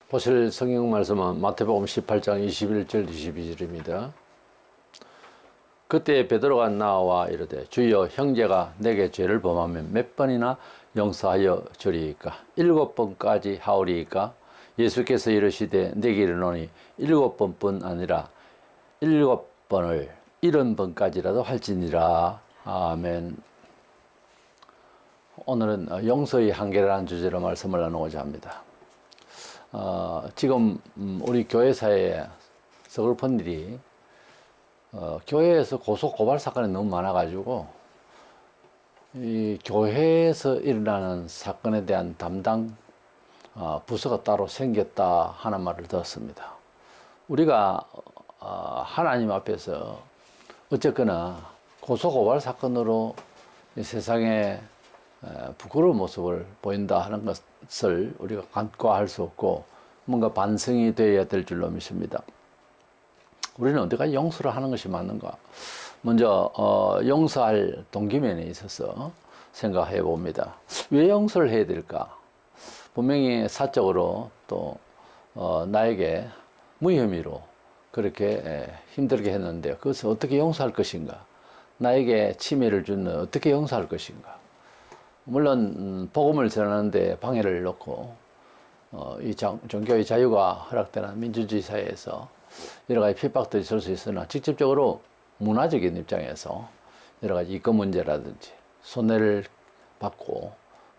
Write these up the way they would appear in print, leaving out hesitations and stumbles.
보실 성경 말씀은 마태복음 18장 21절 22절입니다. 그때 베드로가 나와 이르되 주여 형제가 내게 죄를 범하면 몇 번이나 용서하여 주리이까 7번까지 하오리이까 예수께서 이르시되 내게 이르노니 7번뿐 아니라 7번을 70번까지라도 할지니라. 아멘. 오늘은 용서의 한계라는 주제로 말씀을 나누고자 합니다. 지금 우리 교회사에 서글픈 일이 교회에서 고소 고발 사건이 너무 많아가지고 이 교회에서 일어나는 사건에 대한 담당 부서가 따로 생겼다 하는 말을 들었습니다. 우리가 하나님 앞에서 어쨌거나 고소 고발 사건으로 이 세상에 부끄러운 모습을 보인다 하는 것을 우리가 간과할 수 없고 뭔가 반성이 되어야 될 줄로 믿습니다. 우리는 어디까지 용서를 하는 것이 맞는가? 먼저 용서할 동기면에 있어서 생각해 봅니다. 왜 용서를 해야 될까? 분명히 사적으로 또 나에게 무혐의로 그렇게 힘들게 했는데 그것을 어떻게 용서할 것인가? 나에게 침해를 주는 어떻게 용서할 것인가? 물론 복음을 전하는데 방해를 놓고 이 종교의 자유가 허락되는 민주주의 사회에서 여러 가지 핍박들이 있을 수 있으나 직접적으로 문화적인 입장에서 여러 가지 이권 문제라든지 손해를 받고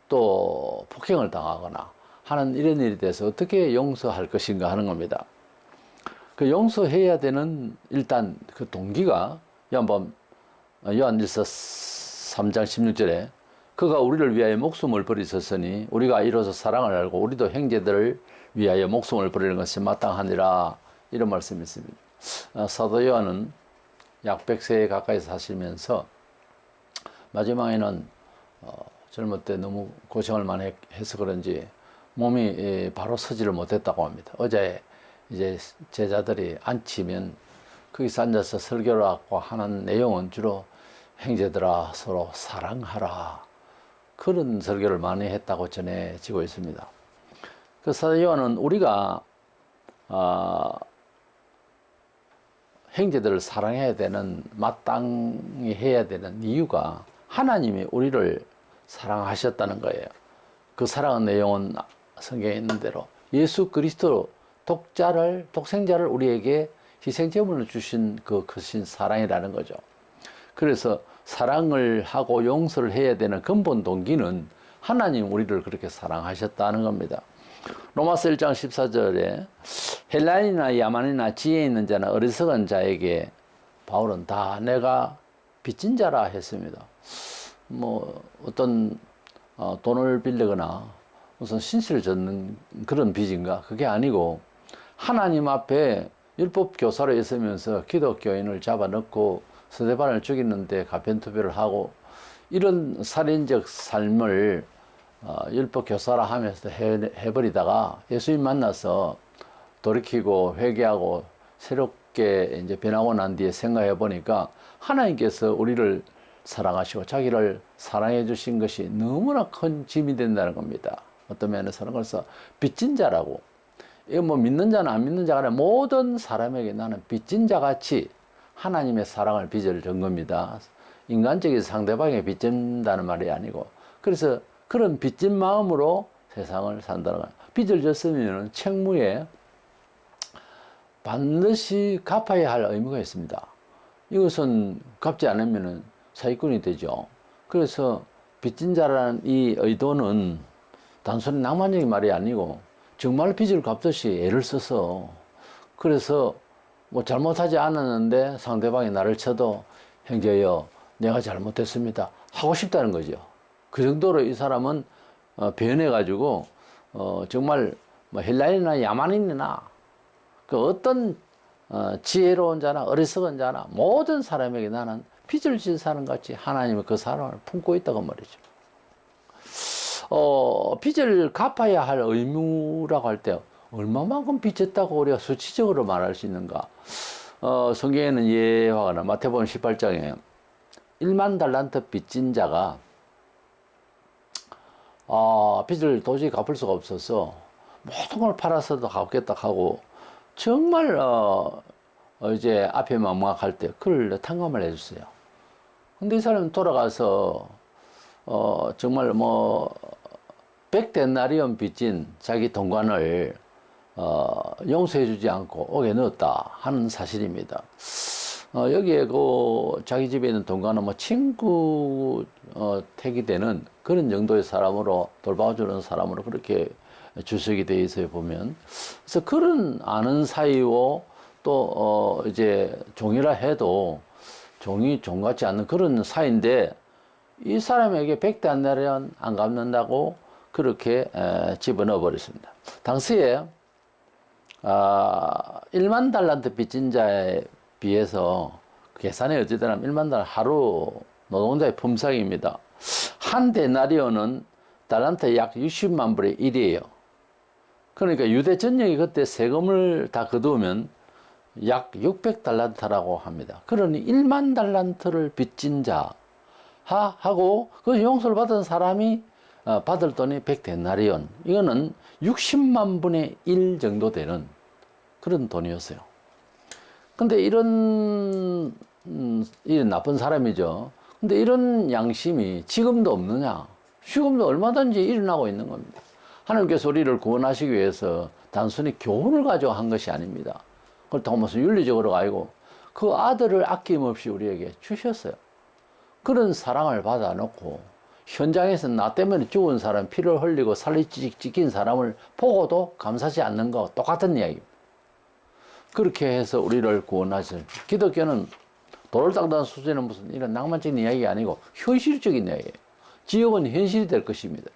또 폭행을 당하거나 하는 이런 일에 대해서 어떻게 용서할 것인가 하는 겁니다. 그 용서해야 되는 일단 그 동기가 요한일서 3장 16절에 그가 우리를 위하여 목숨을 버리셨으니 우리가 이로써 사랑을 알고 우리도 형제들을 위하여 목숨을 버리는 것이 마땅하니라. 이런 말씀이 있습니다. 사도 요한은 약 100세 가까이 사시면서 마지막에는 젊을 때 너무 고생을 많이 해서 그런지 몸이 바로 서지를 못했다고 합니다. 어제 이제 제자들이 앉히면 거기서 앉아서 설교를 하고 하는 내용은 주로 형제들아 서로 사랑하라. 그런 설교를 많이 했다고 전해지고 있습니다. 그 사도 요한은 우리가 형제들을 사랑해야 되는, 마땅히 해야 되는 이유가 하나님이 우리를 사랑하셨다는 거예요. 그 사랑의 내용은 성경에 있는 대로 예수 그리스도 독생자를 우리에게 희생제물로 주신 그 크신 사랑이라는 거죠. 그래서 사랑을 하고 용서를 해야 되는 근본 동기는 하나님 우리를 그렇게 사랑하셨다는 겁니다. 로마서 1장 14절에 헬라인이나 야만이나 지혜 있는 자나 어리석은 자에게 바울은 다 내가 빚진 자라 했습니다. 뭐 어떤 돈을 빌리거나 무슨 신세를 졌는 그런 빚인가? 그게 아니고 하나님 앞에 율법 교사로 있으면서 기독교인을 잡아넣고 스데반을 죽이는데 가변투표를 하고 이런 살인적 삶을 율법 교사라 하면서 해버리다가 예수님 만나서 돌이키고 회개하고 새롭게 이제 변하고 난 뒤에 생각해 보니까 하나님께서 우리를 사랑하시고 자기를 사랑해 주신 것이 너무나 큰 짐이 된다는 겁니다. 어떤 면에서는 그래서 빚진 자라고, 이거 뭐 믿는 자나 안 믿는 자가 아니라 모든 사람에게 나는 빚진 자 같이 하나님의 사랑을 빚을 준 겁니다. 인간적인 상대방에 빚진다는 말이 아니고, 그래서 그런 빚진 마음으로 세상을 산다는 거예요. 빚을 졌으면 책무에 반드시 갚아야 할 의무가 있습니다. 이것은 갚지 않으면 사기꾼이 되죠. 그래서 빚진 자라는 이 의도는 단순히 낭만적인 말이 아니고 정말 빚을 갚듯이 애를 써서, 그래서 뭐 잘못하지 않았는데 상대방이 나를 쳐도 형제여 내가 잘못했습니다 하고 싶다는 거죠. 그 정도로 이 사람은 변해가지고 정말 뭐 헬라인이나 야만인이나 그 어떤 지혜로운 자나 어리석은 자나 모든 사람에게 나는 빚을 진 사람 같이 하나님의 그 사랑을 품고 있다고 말이죠. 빚을 갚아야 할 의무라고 할 때 얼마만큼 빚졌다고 우리가 수치적으로 말할 수 있는가? 성경에는 예화가 나 마태복음 18장에 1만 달란트 빚진 자가 빚을 도저히 갚을 수가 없어서 모든 걸 팔아서도 갚겠다 하고 정말 이제 앞에 막막할 때 그걸 탕감을 해줬어요. 근데 이 사람은 돌아가서 정말 뭐 100데나리온 빚진 자기 동관을 용서해주지 않고 옥에 넣었다 하는 사실입니다. 여기에 그 자기 집에 있는 동관은 뭐 친구 택이 되는 그런 정도의 사람으로 돌봐주는 사람으로 그렇게 주석이 되어 있어요 보면. 그래서 그런 아는 사이고 또 이제 종이라 해도 종이 종 같지 않는 그런 사이인데 이 사람에게 100데나리온 안 갚는다고 그렇게 집어넣어 버렸습니다. 당시에 1만 달란트 빚진 자에 비해서 계산에 어찌되나 1만 달러 하루 노동자의 품삯입니다. 한 데나리온은 달란트 약 60만 불의 1이에요. 그러니까 유대 전역이 그때 세금을 다 거두면 약 600달란트라고 합니다. 그러니 1만 달란트를 빚진 자 하고 그 용서를 받은 사람이 받을 돈이 100데나리온. 이거는 60만 분의 1 정도 되는 그런 돈이었어요. 근데 이런 나쁜 사람이죠. 근데 이런 양심이 지금도 없느냐? 지금도 얼마든지 일어나고 있는 겁니다. 하나님께서 우리를 구원하시기 위해서 단순히 교훈을 가지고 한 것이 아닙니다. 그렇다고 무슨 윤리적으로 아니고 그 아들을 아낌없이 우리에게 주셨어요. 그런 사랑을 받아놓고 현장에서 나 때문에 죽은 사람, 피를 흘리고 살이 찢긴 사람을 보고도 감사하지 않는 거 똑같은 이야기입니다. 그렇게 해서 우리를 구원하신 기독교는 돌을 닦는 수준은 무슨 이런 낭만적인 이야기가 아니고 현실적인 이야기예요. 지옥은 현실이 될 것입니다.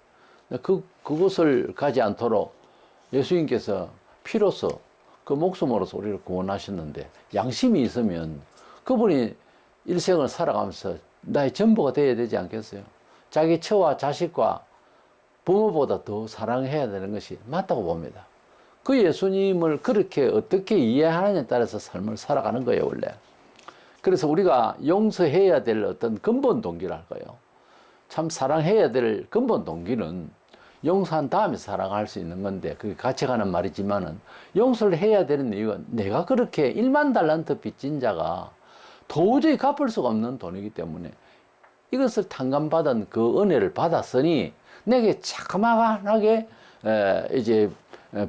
그것을 가지 않도록 예수님께서 피로서 그 목숨으로서 우리를 구원하셨는데 양심이 있으면 그분이 일생을 살아가면서 나의 전부가 되어야 되지 않겠어요? 자기 처와 자식과 부모보다 더 사랑해야 되는 것이 맞다고 봅니다. 그 예수님을 그렇게 어떻게 이해하느냐에 따라서 삶을 살아가는 거예요, 원래. 그래서 우리가 용서해야 될 어떤 근본 동기랄까요? 참 사랑해야 될 근본 동기는 용서한 다음에 사랑할 수 있는 건데 그게 같이 가는 말이지만은 용서를 해야 되는 이유가 내가 그렇게 1만 달란트 빚진 자가 도저히 갚을 수가 없는 돈이기 때문에 이것을 탕감받은 그 은혜를 받았으니 내게 자그마하게 이제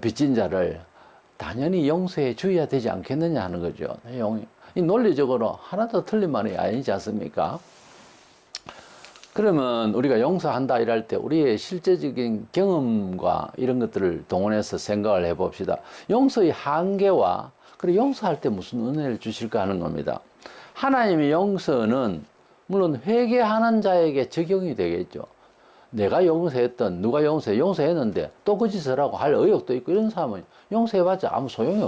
빚진 자를 당연히 용서해 줘야 되지 않겠느냐 하는 거죠. 이 논리적으로 하나도 틀린 말이 아니지 않습니까? 그러면 우리가 용서한다 이럴 때 우리의 실제적인 경험과 이런 것들을 동원해서 생각을 해봅시다. 용서의 한계와 그리고 용서할 때 무슨 은혜를 주실까 하는 겁니다. 하나님의 용서는 물론 회개하는 자에게 적용이 되겠죠. 내가 용서했던 누가 용서했는데 또 그 짓을 하고 할 의욕도 있고 이런 사람은 용서해봤자 아무 소용이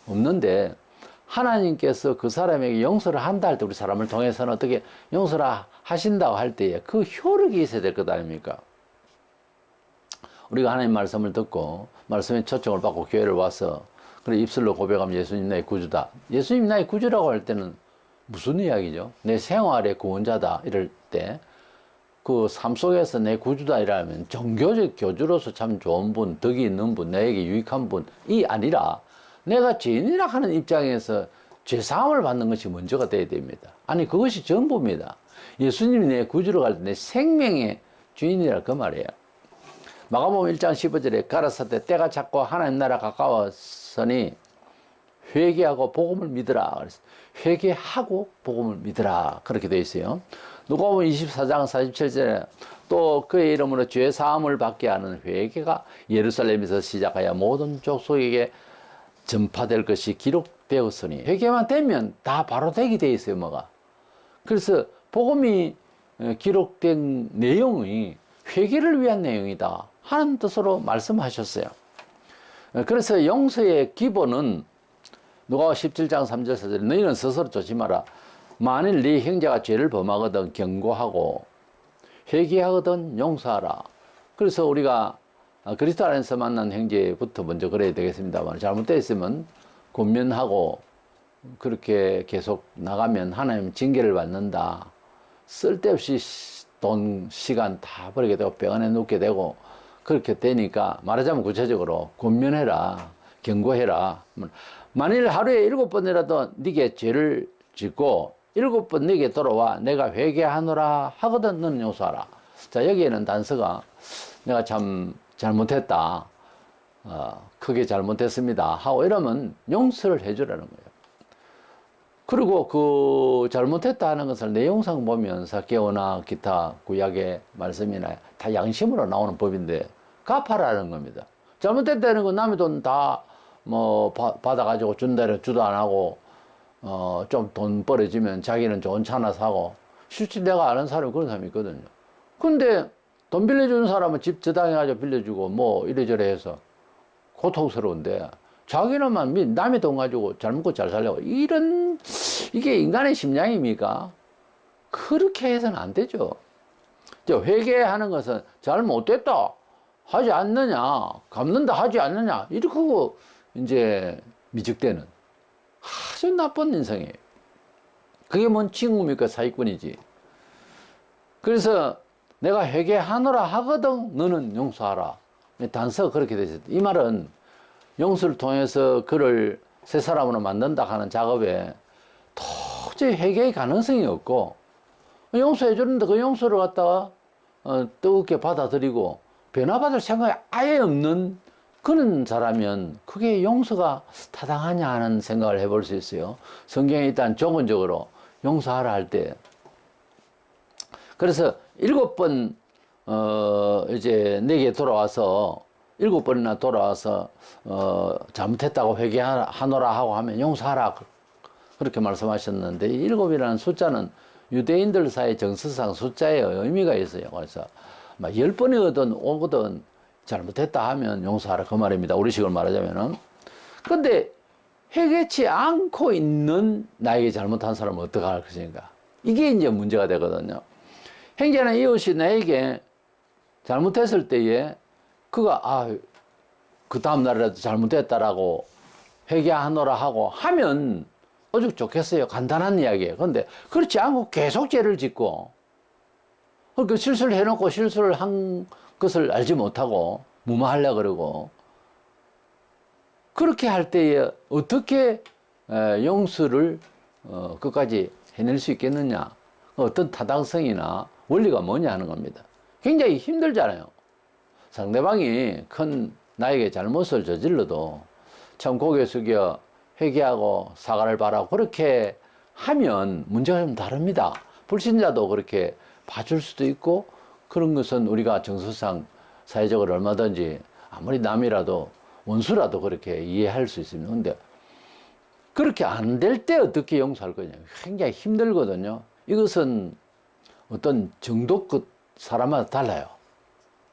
없는데 하나님께서 그 사람에게 용서를 한다 할 때 우리 사람을 통해서는 어떻게 용서를 하신다고 할 때에 그 효력이 있어야 될 것 아닙니까? 우리가 하나님 말씀을 듣고 말씀에 초청을 받고 교회를 와서 그래 입술로 고백하면 예수님 나의 구주다. 예수님 나의 구주라고 할 때는 무슨 이야기죠? 내 생활의 구원자다 이럴 때 그 삶 속에서 내 구주다 이라면 종교적 교주로서 참 좋은 분, 덕이 있는 분, 나에게 유익한 분이 아니라 내가 죄인이라 하는 입장에서 죄사함을 받는 것이 먼저가 돼야 됩니다. 아니 그것이 전부입니다. 예수님이 내 구주로 갈 때 내 생명의 주인이라 그 말이에요. 마가복음 1장 15절에 가라사대 때가 찼고 하나님 나라 가까웠으니 회개하고 복음을 믿으라. 그래서 회개하고 복음을 믿으라. 그렇게 되어 있어요. 누가복음 24장 47절에 또 그의 이름으로 죄 사함을 받게 하는 회개가 예루살렘에서 시작하여 모든 족속에게 전파될 것이 기록되었으니 회개만 되면 다 바로 되게 돼 있어요, 뭐가. 그래서 복음이 기록된 내용이 회개를 위한 내용이다 하는 뜻으로 말씀하셨어요. 그래서 용서의 기본은 누가 17장 3절 4절 너희는 스스로 조심하라. 만일 네 형제가 죄를 범하거든 경고하고 회개하거든 용서하라. 그래서 우리가 그리스도 안에서 만난 형제부터 먼저 그래야 되겠습니다만 잘못되어 있으면 권면하고 그렇게 계속 나가면 하나님 징계를 받는다. 쓸데없이 돈, 시간 다 버리게 되고 병원에 눕게 되고 그렇게 되니까 말하자면 구체적으로 권면해라, 경고해라. 만일 하루에 7번이라도 네게 죄를 짓고 7번 네게 돌아와 내가 회개하노라 하거든 너는 용서하라. 자, 여기에는 단서가 내가 참 잘못했다, 크게 잘못했습니다 하고 이러면 용서를 해주라는 거예요. 그리고 그 잘못했다 하는 것을 내용상 보면 사개오나 기타 구약의 말씀이나 다 양심으로 나오는 법인데 갚아라는 겁니다. 잘못했다는 건 남의 돈 다 뭐 받아가지고 준다를 주도 안 하고 좀 돈 벌어지면 자기는 좋은 차나 사고, 실제 내가 아는 사람이 그런 사람이 있거든요. 근데 돈 빌려주는 사람은 집 저당해가지고 빌려주고 뭐 이래저래 해서 고통스러운데 자기는만 남의 돈 가지고 잘 먹고 잘 살려고, 이게 인간의 심량입니까? 그렇게 해서는 안 되죠. 회개하는 것은 잘못됐다 하지 않느냐, 갚는다 하지 않느냐, 이렇게 하고 이제 미적대는 아주 나쁜 인생이에요. 그게 뭔 친구입니까? 사기꾼이지. 그래서 내가 회개하노라 하거든 너는 용서하라. 단서가 그렇게 되죠. 이 말은 용서를 통해서 그를 새 사람으로 만든다 하는 작업에 도저히 회개의 가능성이 없고, 용서해 주는데 그 용서를 갖다가 뜨겁게 받아들이고 변화받을 생각이 아예 없는 그런 사람이면 그게 용서가 타당하냐 하는 생각을 해볼 수 있어요. 성경에 일단 조건적으로 용서하라 할 때, 그래서 7번 이제 내게 돌아와서 7번이나 돌아와서 잘못했다고 회개하노라 하고 하면 용서하라 그렇게 말씀하셨는데, 이 7이라는 숫자는 유대인들 사이 정서상 숫자에 의미가 있어요. 그래서 막 10번이거든 오거든 잘못했다 하면 용서하라 그 말입니다. 우리식으로 말하자면은. 근데 회개치 않고 있는 나에게 잘못한 사람은 어떻게 할 것인가, 이게 이제 문제가 되거든요. 형제나 이웃이 나에게 잘못했을 때에 그가 그 다음날이라도 잘못했다라고 회개하노라 하고 하면 오죽 좋겠어요. 간단한 이야기예요. 근데 그렇지 않고 계속 죄를 짓고, 그 실수를 해놓고 실수를 한 것을 알지 못하고 무마하려고 그러고, 그렇게 할 때에 어떻게 용서를 끝까지 해낼 수 있겠느냐, 어떤 타당성이나 원리가 뭐냐 하는 겁니다. 굉장히 힘들잖아요. 상대방이 큰 나에게 잘못을 저질러도 참 고개 숙여 회개하고 사과를 바라고 그렇게 하면 문제가 좀 다릅니다. 불신자도 그렇게 봐줄 수도 있고, 그런 것은 우리가 정서상 사회적으로 얼마든지 아무리 남이라도 원수라도 그렇게 이해할 수 있습니다. 근데 그렇게 안 될 때 어떻게 용서할 거냐, 굉장히 힘들거든요. 이것은 어떤 정도껏 사람마다 달라요.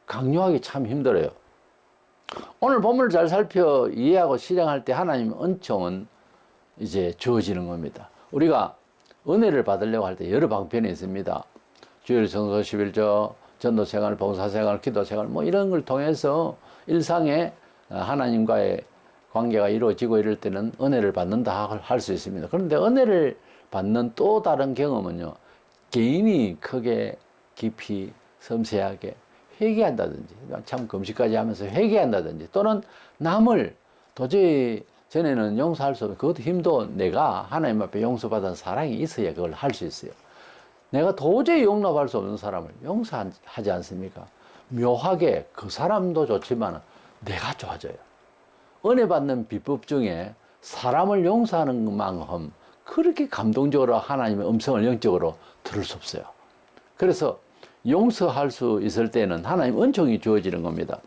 강요하기 참 힘들어요. 오늘 본문을 잘 살펴 이해하고 실행할 때 하나님의 은총은 이제 주어지는 겁니다. 우리가 은혜를 받으려고 할 때 여러 방편이 있습니다. 주일 성서 11조, 전도생활, 봉사생활, 기도생활 뭐 이런 걸 통해서 일상에 하나님과의 관계가 이루어지고 이럴 때는 은혜를 받는다 할 수 있습니다. 그런데 은혜를 받는 또 다른 경험은요, 개인이 크게 깊이 섬세하게 회개한다든지, 참 금식까지 하면서 회개한다든지, 또는 남을 도저히 전에는 용서할 수 없는, 그것도 힘도 내가 하나님 앞에 용서받은 사랑이 있어야 그걸 할 수 있어요. 내가 도저히 용납할 수 없는 사람을 용서하지 않습니까? 묘하게 그 사람도 좋지만 내가 좋아져요. 은혜 받는 비법 중에 사람을 용서하는 것만큼 그렇게 감동적으로 하나님의 음성을 영적으로 들을 수 없어요. 그래서 용서할 수 있을 때는 하나님 은총이 주어지는 겁니다.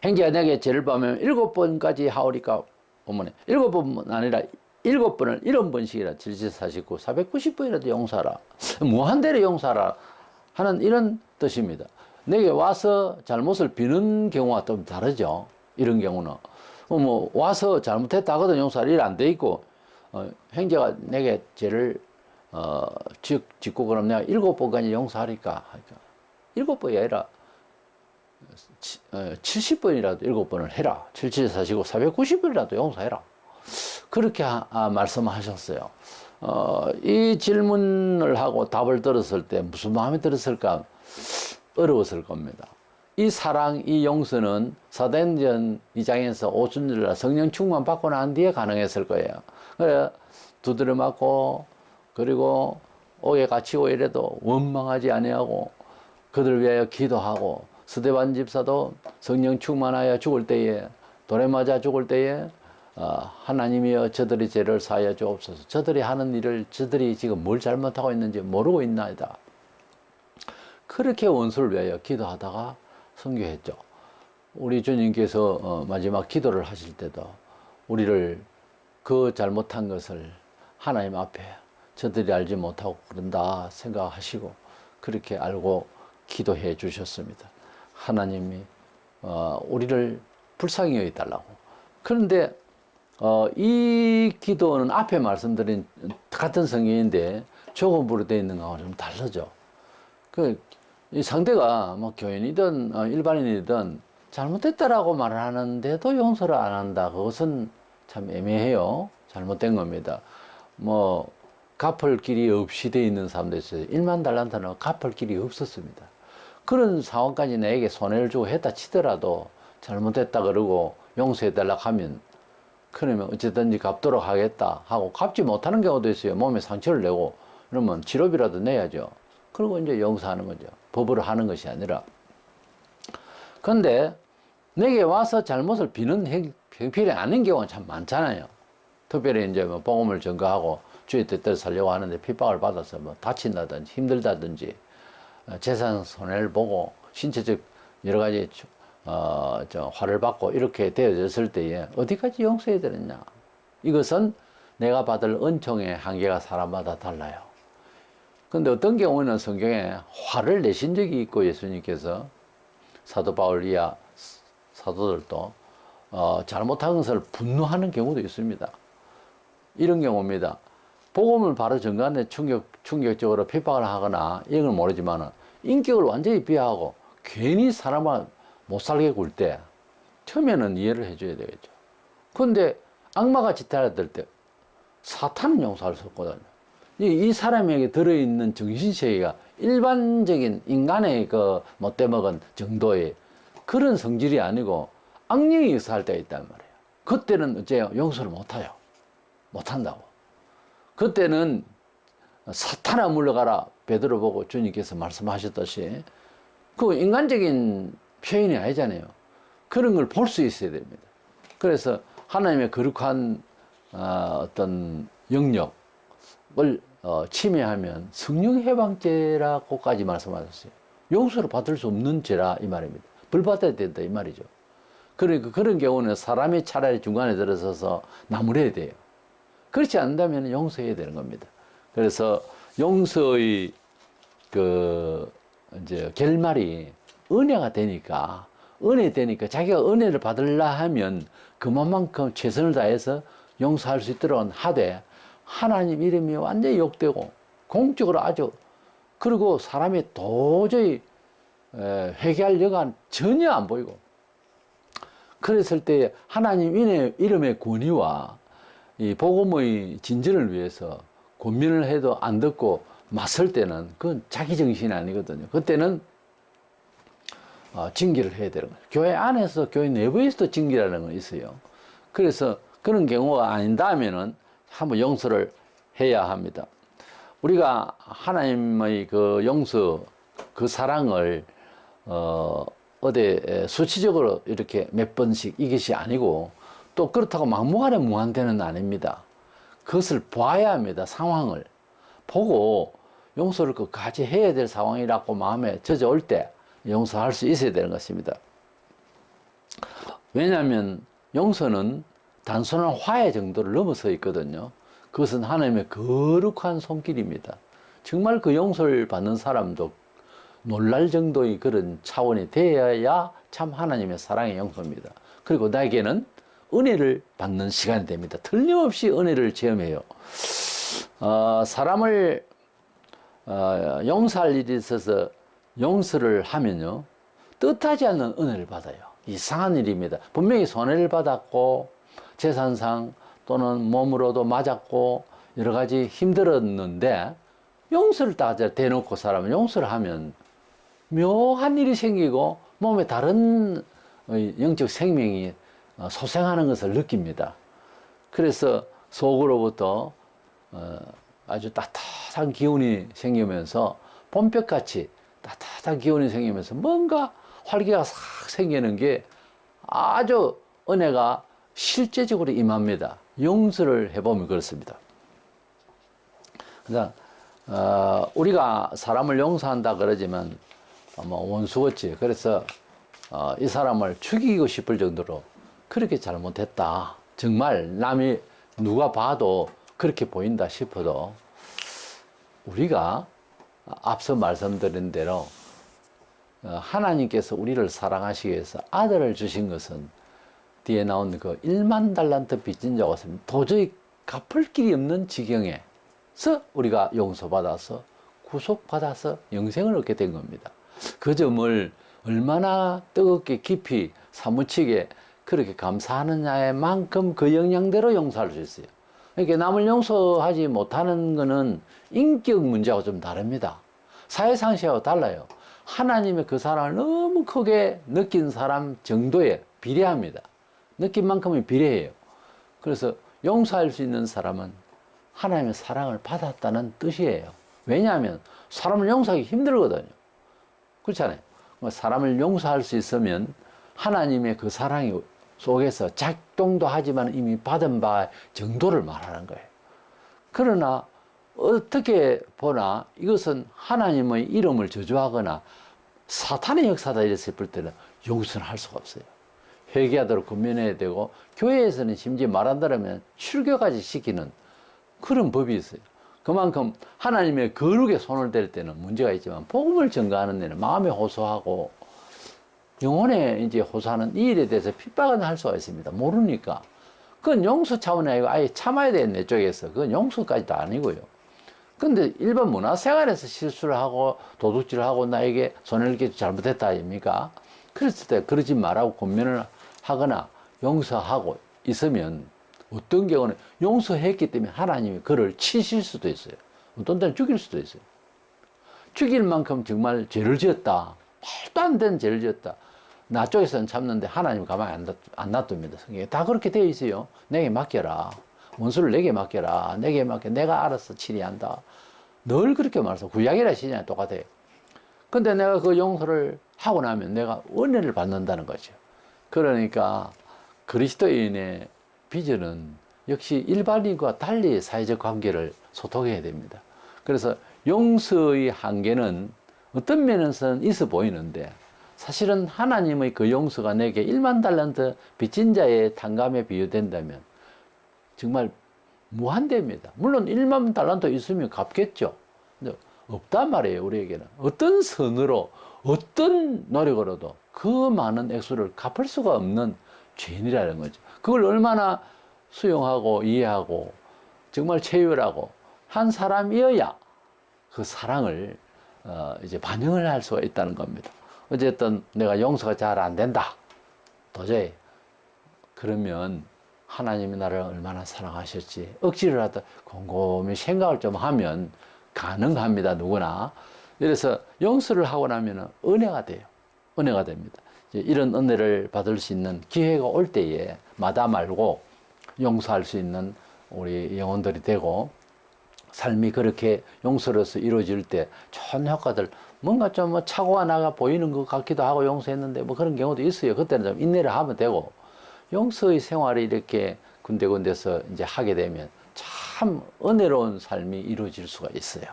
형제가 내게 죄를 범하면 7번까지 하오리까 보면 7번은 아니라 7번을 70번씩이라 70, 49, 490번이라도 용서하라. 무한대로 용서하라 하는 이런 뜻입니다. 내게 와서 잘못을 비는 경우가 좀 다르죠. 이런 경우는 뭐 와서 잘못했다 하거든 용서하라 이래 안 돼 있고, 형제가 내게 죄를 짓고 그럼 내가 7번까지 용서하리까? 7번이 아니라 70번이라도 7번을 해라. 77, 49, 490번이라도 용서해라. 그렇게 말씀하셨어요. 이 질문을 하고 답을 들었을 때 무슨 마음이 들었을까? 어려웠을 겁니다. 이 사랑, 이 용서는 사도행전 2장에서 오순절날 성령 충만 받고 난 뒤에 가능했을 거예요. 그래 두드려 맞고 그리고 옥에 갇히고 이래도 원망하지 아니하고 그들을 위하여 기도하고 스데반 집사도 성령 충만하여 죽을 때에 돌에 맞아 죽을 때에 하나님이여 저들이 죄를 사하여 주옵소서. 저들이 하는 일을 저들이 지금 뭘 잘못하고 있는지 모르고 있나이다. 그렇게 원수를 위하여 기도하다가 선교했죠. 우리 주님께서 마지막 기도를 하실 때도 우리를 그 잘못한 것을 하나님 앞에 저들이 알지 못하고 그런다 생각하시고 그렇게 알고 기도해 주셨습니다. 하나님이 우리를 불쌍히 여겨달라고. 그런데 이 기도는 앞에 말씀드린 같은 성경인데 조건부로 되어 있는 거하고 좀 다르죠. 이 상대가 뭐 교인이든 일반인이든 잘못됐다라고 말을 하는데도 용서를 안 한다. 그것은 참 애매해요. 잘못된 겁니다. 뭐 갚을 길이 없이 돼 있는 사람도 있어요. 1만 달란트는 갚을 길이 없었습니다. 그런 상황까지 내게 손해를 주고 했다 치더라도 잘못했다 그러고 용서해달라고 하면 그러면 어쨌든지 갚도록 하겠다 하고 갚지 못하는 경우도 있어요. 몸에 상처를 내고 그러면 치료비라도 내야죠. 그리고 이제 용서하는 거죠. 법으로 하는 것이 아니라. 근데 내게 와서 잘못을 비는 형편이 아닌 경우가 참 많잖아요. 특별히 이제 뭐 복음을 전가하고 주의 뜻대로 살려고 하는데 핍박을 받아서 뭐 다친다든지 힘들다든지 재산 손해를 보고 신체적 여러 가지 화를 받고 이렇게 되어졌을 때에 어디까지 용서해야 되느냐. 이것은 내가 받을 은총의 한계가 사람마다 달라요. 근데 어떤 경우는 성경에 화를 내신 적이 있고 예수님께서 사도 바울 이하 사도들도 잘못한 것을 분노하는 경우도 있습니다. 이런 경우입니다. 복음을 바로 전가하는데 충격적으로 핍박을 하거나 이런 걸 모르지만 인격을 완전히 비하하고 괜히 사람을 못 살게 굴 때 처음에는 이해를 해줘야 되겠죠. 그런데 악마가 짓밟을 때 사탄은 용서할 수 없거든요. 이 사람에게 들어있는 정신세계가 일반적인 인간의 그 못돼먹은 정도의 그런 성질이 아니고 악령이 역사할 때가 있단 말이에요. 그때는 어째요? 용서를 못해요. 못한다고. 그때는 사탄아 물러가라 베드로 보고 주님께서 말씀하셨듯이 그 인간적인 표현이 아니잖아요. 그런 걸 볼 수 있어야 됩니다. 그래서 하나님의 거룩한 어떤 영역을 침해하면 성령 해방죄라고까지 말씀하셨어요. 용서를 받을 수 없는 죄라 이 말입니다. 벌 받아야 된다 이 말이죠. 그러니까 그런 경우는 사람이 차라리 중간에 들어서서 나무래야 돼요. 그렇지 않는다면 용서해야 되는 겁니다. 그래서 용서의 이제 결말이 은혜가 되니까 자기가 은혜를 받으려 하면 그만큼 최선을 다해서 용서할 수 있도록 하되 하나님 이름이 완전히 욕되고 공적으로 아주 그리고 사람이 도저히 회개할 여간 전혀 안 보이고 그랬을 때 하나님 이름의 권위와 이 복음의 진전을 위해서 권면을 해도 안 듣고 맞설 때는 그건 자기 정신이 아니거든요. 그때는 징계를 해야 되는 거예요. 교회 안에서 교회 내부에서도 징계라는 건 있어요. 그래서 그런 경우가 아닌다면은 한번 용서를 해야 합니다. 우리가 하나님의 그 용서, 그 사랑을 어디 수치적으로 이렇게 몇 번씩 이것이 아니고 또 그렇다고 막무가내 무한대는 아닙니다. 그것을 봐야 합니다. 상황을 보고 용서를 끝까지 해야 될 상황이라고 마음에 젖어올 때 용서할 수 있어야 되는 것입니다. 왜냐하면 용서는 단순한 화해 정도를 넘어서 있거든요. 그것은 하나님의 거룩한 손길입니다. 정말 그 용서를 받는 사람도 놀랄 정도의 그런 차원이 되어야 참 하나님의 사랑의 용서입니다. 그리고 나에게는 은혜를 받는 시간이 됩니다. 틀림없이 은혜를 체험해요. 사람을 용서할 일이 있어서 용서를 하면요 뜻하지 않는 은혜를 받아요. 이상한 일입니다. 분명히 손해를 받았고 재산상 또는 몸으로도 맞았고 여러 가지 힘들었는데 용서를 딱 대놓고 사람은 용서를 하면 묘한 일이 생기고 몸에 다른 영적 생명이 소생하는 것을 느낍니다. 그래서 속으로부터 아주 따뜻한 기운이 생기면서 봄볕같이 따뜻한 기운이 생기면서 뭔가 활기가 싹 생기는 게 아주 은혜가 실제적으로 임합니다. 용서를 해보면 그렇습니다. 그래서 우리가 사람을 용서한다 그러지만 원수겠지. 그래서 이 사람을 죽이고 싶을 정도로 그렇게 잘못했다. 정말 남이 누가 봐도 그렇게 보인다 싶어도 우리가 앞서 말씀드린 대로 하나님께서 우리를 사랑하시기 위해서 아들을 주신 것은 뒤에 나온 그 1만 달란트 빚진 자가 있습니다. 도저히 갚을 길이 없는 지경에서 우리가 용서받아서 구속받아서 영생을 얻게 된 겁니다. 그 점을 얼마나 뜨겁게 깊이 사무치게 그렇게 감사하느냐에 만큼 그 영향대로 용서할 수 있어요. 그러니까 남을 용서하지 못하는 것은 인격 문제하고 좀 다릅니다. 사회상식하고 달라요. 하나님의 그 사랑을 너무 크게 느낀 사람 정도에 비례합니다. 느낀 만큼은 비례해요. 그래서 용서할 수 있는 사람은 하나님의 사랑을 받았다는 뜻이에요. 왜냐하면 사람을 용서하기 힘들거든요. 그렇잖아요. 사람을 용서할 수 있으면 하나님의 그 사랑이 속에서 작동도 하지만 이미 받은 바 정도를 말하는 거예요. 그러나 어떻게 보나 이것은 하나님의 이름을 저주하거나 사탄의 역사다 이랬을 때는 용서는 할 수가 없어요. 회개하도록 권면해야 되고 교회에서는 심지어 말한다면 출교까지 시키는 그런 법이 있어요. 그만큼 하나님의 거룩에 손을 댈 때는 문제가 있지만 복음을 전가하는 데는 마음에 호소하고 영혼에 이제 호소하는 이 일에 대해서 핍박은 할 수가 있습니다. 모르니까. 그건 용서 차원이 아니고 아예 참아야 되는 내 쪽에서 그건 용서까지도 아니고요. 근데 일반 문화생활에서 실수를 하고 도둑질을 하고 나에게 손해를 끼쳐 잘못했다 아닙니까? 그랬을 때 그러지 말라고 권면을 하거나 용서하고 있으면 어떤 경우는 용서했기 때문에 하나님이 그를 치실 수도 있어요. 어떤 때는 죽일 수도 있어요. 죽일 만큼 정말 죄를 지었다. 말도 안 되는 죄를 지었다. 나 쪽에서는 참는데 하나님 가만히 안 놔둡니다. 성경에 다 그렇게 되어 있어요. 내게 맡겨라. 원수를 내게 맡겨라. 내게 맡겨. 내가 알아서 치리한다. 늘 그렇게 말해서 구약이라 신약이 똑같아요. 근데 내가 그 용서를 하고 나면 내가 은혜를 받는다는 거죠. 그러니까 그리스도인의 비전은 역시 일반인과 달리 사회적 관계를 소통해야 됩니다. 그래서 용서의 한계는 어떤 면에서는 있어 보이는데 사실은 하나님의 그 용서가 내게 1만 달란트 빚진 자의 탕감에 비유된다면 정말 무한대입니다. 물론 1만 달란트 있으면 갚겠죠. 근데 없단 말이에요, 우리에게는. 어떤 선으로, 어떤 노력으로도 그 많은 액수를 갚을 수가 없는 죄인이라는 거죠. 그걸 얼마나 수용하고 이해하고 정말 체휼하고 한 사람이어야 그 사랑을 이제 반영을 할 수가 있다는 겁니다. 어쨌든 내가 용서가 잘 안 된다. 도저히. 그러면 하나님이 나를 얼마나 사랑하셨지. 억지를 하다 곰곰이 생각을 좀 하면 가능합니다. 누구나. 그래서 용서를 하고 나면 은혜가 돼요. 은혜가 됩니다. 이런 은혜를 받을 수 있는 기회가 올 때에 마다 말고 용서할 수 있는 우리 영혼들이 되고 삶이 그렇게 용서로서 이루어질 때 좋은 효과들 뭔가 좀 뭐 착오가 나가 보이는 것 같기도 하고 용서했는데 뭐 그런 경우도 있어요. 그때는 좀 인내를 하면 되고 용서의 생활을 이렇게 군데군데서 이제 하게 되면 참 은혜로운 삶이 이루어질 수가 있어요.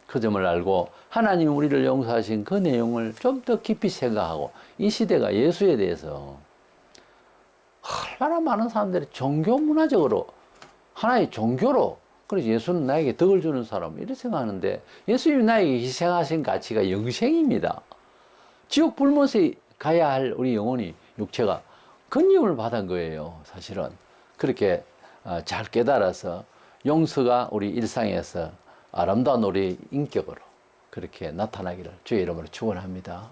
그 점을 알고 하나님이 우리를 용서하신 그 내용을 좀 더 깊이 생각하고 이 시대가 예수에 대해서 얼마나 많은 사람들이 종교 문화적으로 하나의 종교로 그래서 예수는 나에게 덕을 주는 사람 이렇게 생각하는데 예수님이 나에게 희생하신 가치가 영생입니다. 지옥 불못에 가야 할 우리 영혼이 육체가 건임을 받은 거예요. 사실은 그렇게 잘 깨달아서 용서가 우리 일상에서 아름다운 우리 인격으로 그렇게 나타나기를 주의 이름으로 축원합니다.